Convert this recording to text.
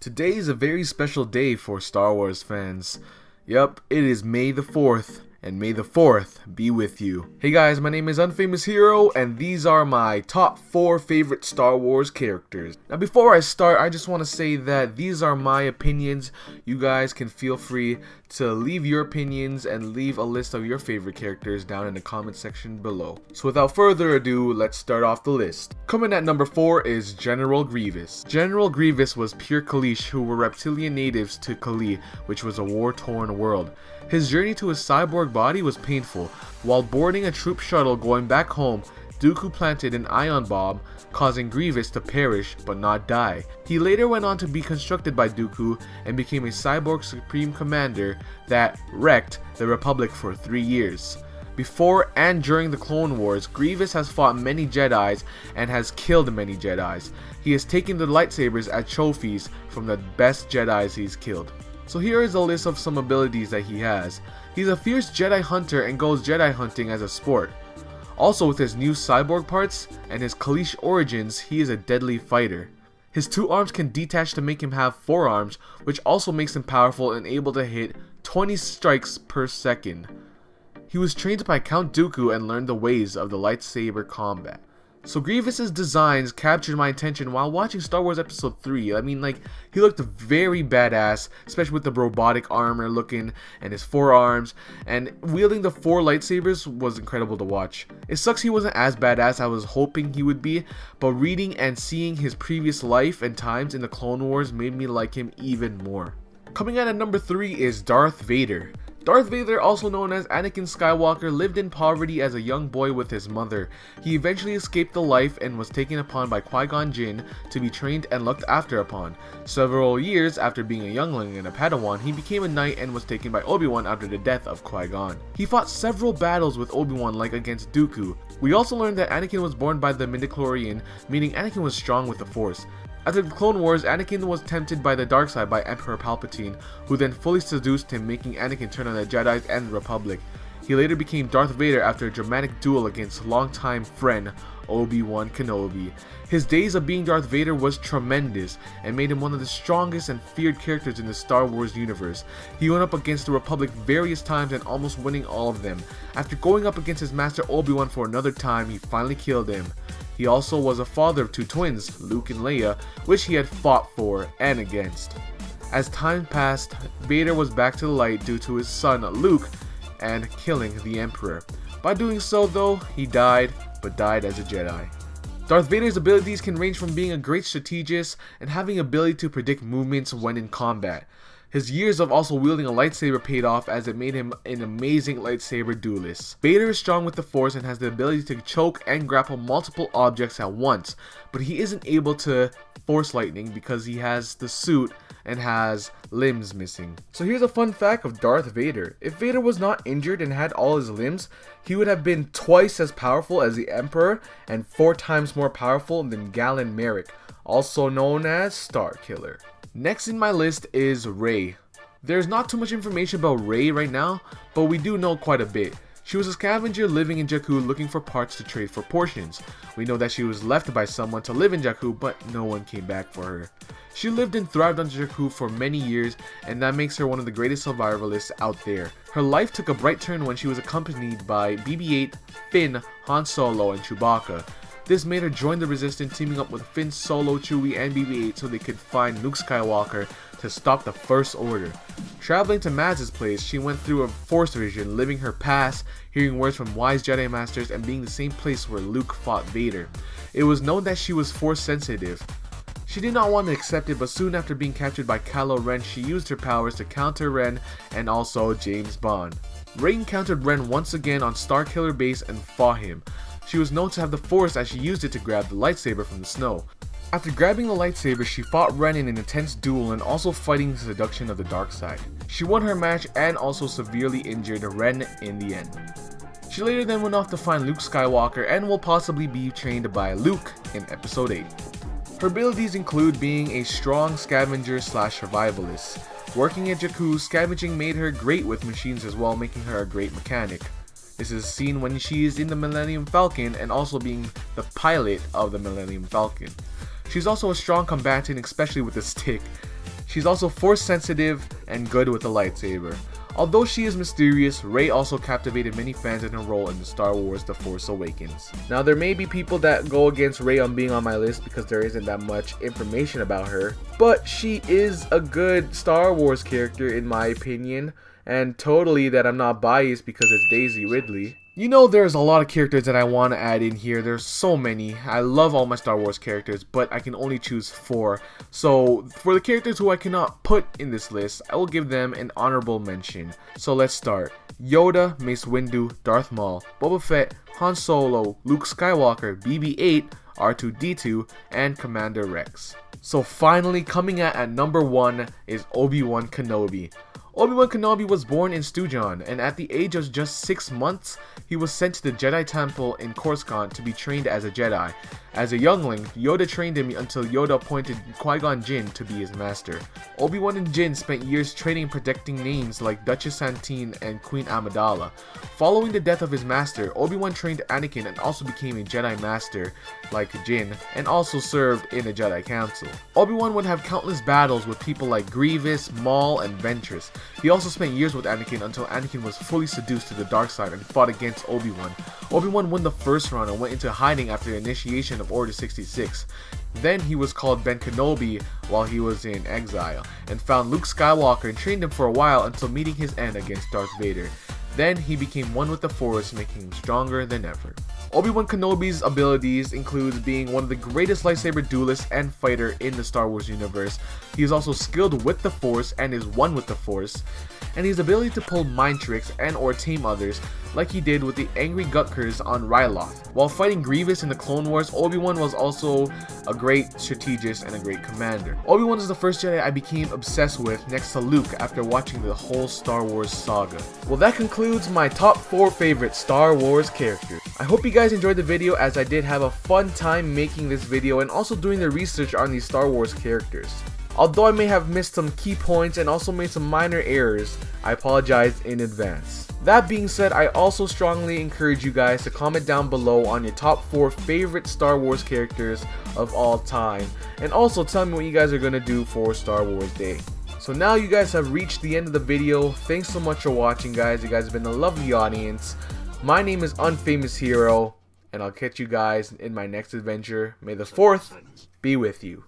Today is a very special day for Star Wars fans. Yup, it is May the 4th, and May the 4th be with you. Hey guys, my name is UnfamousHero, and these are my top 4 favorite Star Wars characters. Now before I start, I just want to say that these are my opinions. You guys can feel free to leave your opinions and leave a list of your favorite characters down in the comment section below. So without further ado, let's start off the list. Coming at number 4 is General Grievous. General Grievous was pure Kaleesh, who were reptilian natives to Kalee, which was a war-torn world. His journey to his cyborg body was painful. While boarding a troop shuttle going back home, Dooku planted an ion bomb, causing Grievous to perish but not die. He later went on to be constructed by Dooku and became a cyborg supreme commander that wrecked the Republic for 3 years. Before and during the Clone Wars, Grievous has fought many Jedis and has killed many Jedis. He has taken the lightsabers as trophies from the best Jedis he's killed. So here is a list of some abilities that he has. He's a fierce Jedi hunter and goes Jedi hunting as a sport. Also, with his new cyborg parts and his Kaleesh origins, he is a deadly fighter. His 2 arms can detach to make him have 4 arms, which also makes him powerful and able to hit 20 strikes per second. He was trained by Count Dooku and learned the ways of the lightsaber combat. So Grievous's designs captured my attention while watching Star Wars Episode 3. I mean, he looked very badass, especially with the robotic armor looking and his 4 arms, and wielding the 4 lightsabers was incredible to watch. It sucks he wasn't as badass as I was hoping he would be, but reading and seeing his previous life and times in the Clone Wars made me like him even more. Coming in at number 3 is Darth Vader. Darth Vader, also known as Anakin Skywalker, lived in poverty as a young boy with his mother. He eventually escaped the life and was taken upon by Qui-Gon Jinn to be trained and looked after upon. Several years after being a youngling and a Padawan, he became a knight and was taken by Obi-Wan after the death of Qui-Gon. He fought several battles with Obi-Wan, like against Dooku. We also learned that Anakin was born by the midichlorian, meaning Anakin was strong with the Force. After the Clone Wars, Anakin was tempted by the dark side by Emperor Palpatine, who then fully seduced him, making Anakin turn on the Jedi and the Republic. He later became Darth Vader after a dramatic duel against longtime friend Obi-Wan Kenobi. His days of being Darth Vader was tremendous and made him one of the strongest and feared characters in the Star Wars universe. He went up against the Republic various times and almost winning all of them. After going up against his master Obi-Wan for another time, he finally killed him. He also was a father of 2 twins, Luke and Leia, which he had fought for and against. As time passed, Vader was back to the light due to his son Luke and killing the Emperor. By doing so though, he died, but died as a Jedi. Darth Vader's abilities can range from being a great strategist and having ability to predict movements when in combat. His years of also wielding a lightsaber paid off as it made him an amazing lightsaber duelist. Vader is strong with the Force and has the ability to choke and grapple multiple objects at once, but he isn't able to Force lightning because he has the suit and has limbs missing. So here's a fun fact of Darth Vader. If Vader was not injured and had all his limbs, he would have been twice as powerful as the Emperor and 4 times more powerful than Galen Marek, also known as Starkiller. Next in my list is Rey. There's not too much information about Rey right now, but we do know quite a bit. She was a scavenger living in Jakku looking for parts to trade for portions. We know that she was left by someone to live in Jakku, but no one came back for her. She lived and thrived on Jakku for many years, and that makes her one of the greatest survivalists out there. Her life took a bright turn when she was accompanied by BB-8, Finn, Han Solo, and Chewbacca. This made her join the Resistance, teaming up with Finn, Solo, Chewie, and BB-8 so they could find Luke Skywalker to stop the First Order. Traveling to Maz's place, she went through a Force vision, living her past, hearing words from wise Jedi Masters, and being the same place where Luke fought Vader. It was known that she was Force sensitive. She did not want to accept it, but soon after being captured by Kylo Ren, she used her powers to counter Ren and also James Bond. Rey encountered Ren once again on Starkiller base and fought him. She was known to have the Force as she used it to grab the lightsaber from the snow. After grabbing the lightsaber, she fought Ren in an intense duel and also fighting the seduction of the dark side. She won her match and also severely injured Ren in the end. She later then went off to find Luke Skywalker and will possibly be trained by Luke in Episode 8. Her abilities include being a strong scavenger / survivalist. Working at Jakku, scavenging made her great with machines as well, making her a great mechanic. This is seen when she is in the Millennium Falcon and also being the pilot of the Millennium Falcon. She's also a strong combatant, especially with the stick. She's also force sensitive and good with a lightsaber. Although she is mysterious, Rey also captivated many fans in her role in the Star Wars The Force Awakens. Now there may be people that go against Rey on being on my list because there isn't that much information about her, but she is a good Star Wars character in my opinion, and totally that I'm not biased because it's Daisy Ridley. You know, there's a lot of characters that I want to add in here. There's so many. I love all my Star Wars characters, but I can only choose 4. So for the characters who I cannot put in this list, I will give them an honorable mention. So let's start. Yoda, Mace Windu, Darth Maul, Boba Fett, Han Solo, Luke Skywalker, BB-8, R2-D2, and Commander Rex. So finally, coming at number 1 is Obi-Wan Kenobi. Obi-Wan Kenobi was born in Stujon, and at the age of just 6 months, he was sent to the Jedi Temple in Coruscant to be trained as a Jedi. As a youngling, Yoda trained him until Yoda appointed Qui-Gon Jinn to be his master. Obi-Wan and Jinn spent years training and protecting names like Duchess Satine and Queen Amidala. Following the death of his master, Obi-Wan trained Anakin and also became a Jedi Master like Jinn, and also served in the Jedi Council. Obi-Wan would have countless battles with people like Grievous, Maul, and Ventress. He also spent years with Anakin until Anakin was fully seduced to the dark side and fought against Obi-Wan. Obi-Wan won the first round and went into hiding after the initiation of Order 66. Then he was called Ben Kenobi while he was in exile, and found Luke Skywalker and trained him for a while until meeting his end against Darth Vader. Then he became one with the Force, making him stronger than ever. Obi-Wan Kenobi's abilities include being one of the greatest lightsaber duelists and fighter in the Star Wars universe. He is also skilled with the Force and is one with the Force, and his ability to pull mind tricks and or tame others like he did with the angry Gutkers on Ryloth. While fighting Grievous in the Clone Wars, Obi-Wan was also a great strategist and a great commander. Obi-Wan is the first Jedi I became obsessed with next to Luke after watching the whole Star Wars saga. Well, that concludes my top 4 favorite Star Wars characters. I hope you guys enjoyed the video, as I did have a fun time making this video and also doing the research on these Star Wars characters. Although I may have missed some key points and also made some minor errors, I apologize in advance. That being said, I also strongly encourage you guys to comment down below on your top 4 favorite Star Wars characters of all time, and also tell me what you guys are going to do for Star Wars Day. So now you guys have reached the end of the video. Thanks so much for watching, guys. You guys have been a lovely audience. My name is UnfamousHero, and I'll catch you guys in my next adventure. May the 4th be with you.